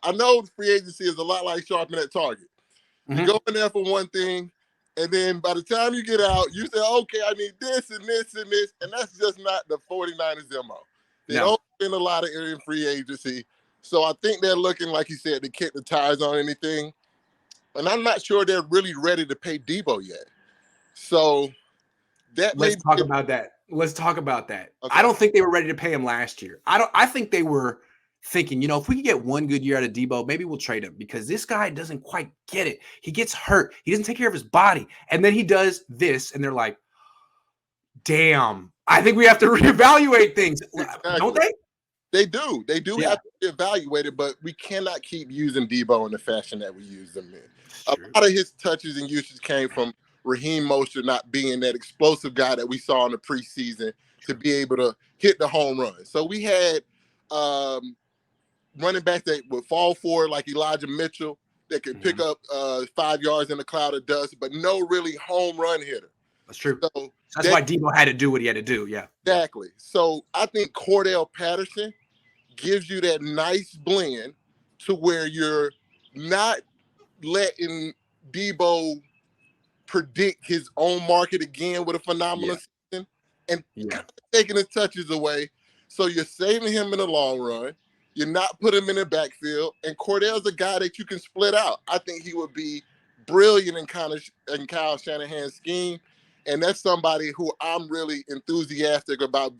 I know free agency is a lot like shopping at Target. You go in there for one thing, and then by the time you get out, you say, okay, I need this and this and this, and that's just not the 49ers MO. They don't spend a lot of in free agency. So I think they're looking, like you said, to kick the tires on anything. And I'm not sure they're really ready to pay Debo yet. So let's talk about that. Okay. Okay. I don't think they were ready to pay him last year. I think they were thinking, if we could get one good year out of Debo, maybe we'll trade him, because this guy doesn't quite get it. He gets hurt. He doesn't take care of his body. And then he does this, and they're like, damn, I think we have to reevaluate things. Exactly. Don't they? They do. They do have to be evaluated, but we cannot keep using Debo in the fashion that we use them in. A lot of his touches and usage came from Raheem Mostert not being that explosive guy that we saw in the preseason to be able to hit the home run. So we had running backs that would fall forward like Elijah Mitchell that could pick up 5 yards in a cloud of dust, but no really home run hitter. That's true. So that's why Debo had to do what he had to do. Yeah, exactly. So I think Cordarelle Patterson gives you that nice blend to where you're not letting Debo predict his own market again with a phenomenal season and taking his touches away. So you're saving him in the long run. You're not putting him in the backfield. And Cordarelle's a guy that you can split out. I think he would be brilliant in Kyle Shanahan's scheme. And that's somebody who I'm really enthusiastic about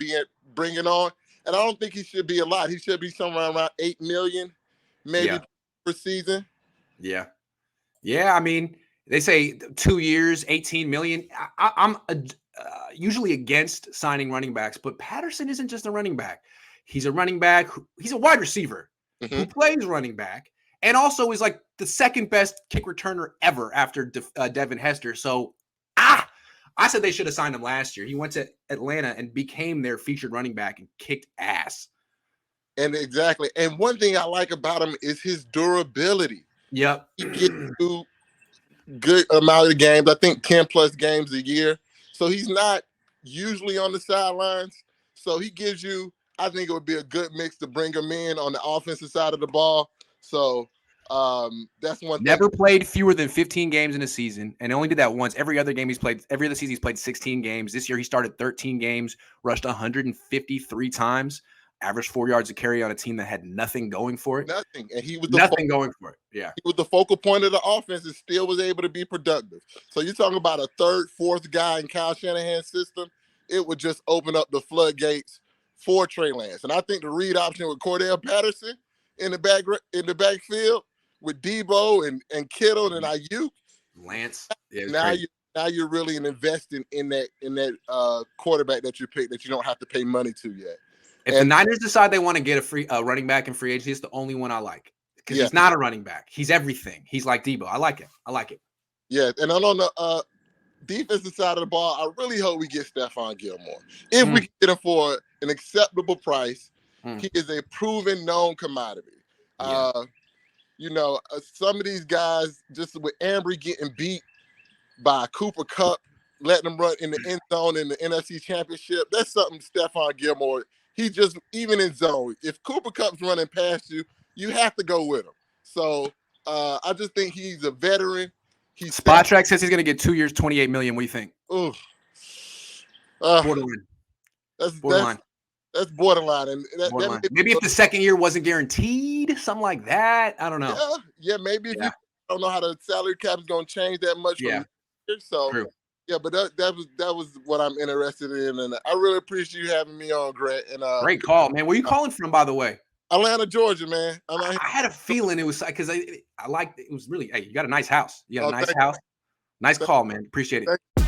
bringing on. And I don't think he should be a lot. He should be somewhere around $8 million, maybe per season. Yeah. Yeah. I mean, they say 2 years, 18 million. I'm usually against signing running backs, but Patterson isn't just a running back. He's a running back. He's a wide receiver who plays running back and also is like the second best kick returner ever after Devin Hester. So, I said they should have signed him last year. He went to Atlanta and became their featured running back and kicked ass. And exactly. And one thing I like about him is his durability. Yep. He gets through good amount of games. I think 10 plus games a year. So he's not usually on the sidelines. So he gives you, I think it would be a good mix to bring him in on the offensive side of the ball. So that's one thing. Never played fewer than 15 games in a season, and only did that once. Every other season he's played 16 games. This year he started 13 games, rushed 153 times, averaged 4 yards a carry on a team that had nothing going for it. Nothing. And he was going for it. Yeah. He was the focal point of the offense and still was able to be productive. So you're talking about a third, fourth guy in Kyle Shanahan's system. It would just open up the floodgates for Trey Lance. And I think the read option with Cordarelle Patterson in the backfield with Debo and Kittle and Ayuk, Lance. Yeah, now you're really investing in that quarterback that you picked that you don't have to pay money to yet. If the Niners decide they want to get a running back in free agency, it's the only one I like because he's not a running back. He's everything. He's like Debo. I like it. Yeah, and on the defensive side of the ball, I really hope we get Stephon Gilmore. If we can get him for an acceptable price, he is a proven, known commodity. Yeah. Some of these guys, just with Ambry getting beat by Cooper Kupp, letting him run in the end zone in the NFC Championship, that's something Stephon Gilmore, he just, even in zone, if Cooper Kupp's running past you, you have to go with him. So I just think he's a veteran. Spot Track says he's going to get 2 years, $28 million. What do you think? Borderline. That's borderline. And borderline. Maybe if the second year wasn't guaranteed, something like that. I don't know. Yeah, maybe if you don't know how the salary cap is going to change that much. Yeah. So, true. Yeah, but that was what I'm interested in. And I really appreciate you having me on, Grant. And great call, man. Where are you calling from, by the way? Atlanta, Georgia, man. I had a feeling it was because I liked it. It was really, hey, you got a nice house. You got a nice house. Nice call, man. Appreciate it.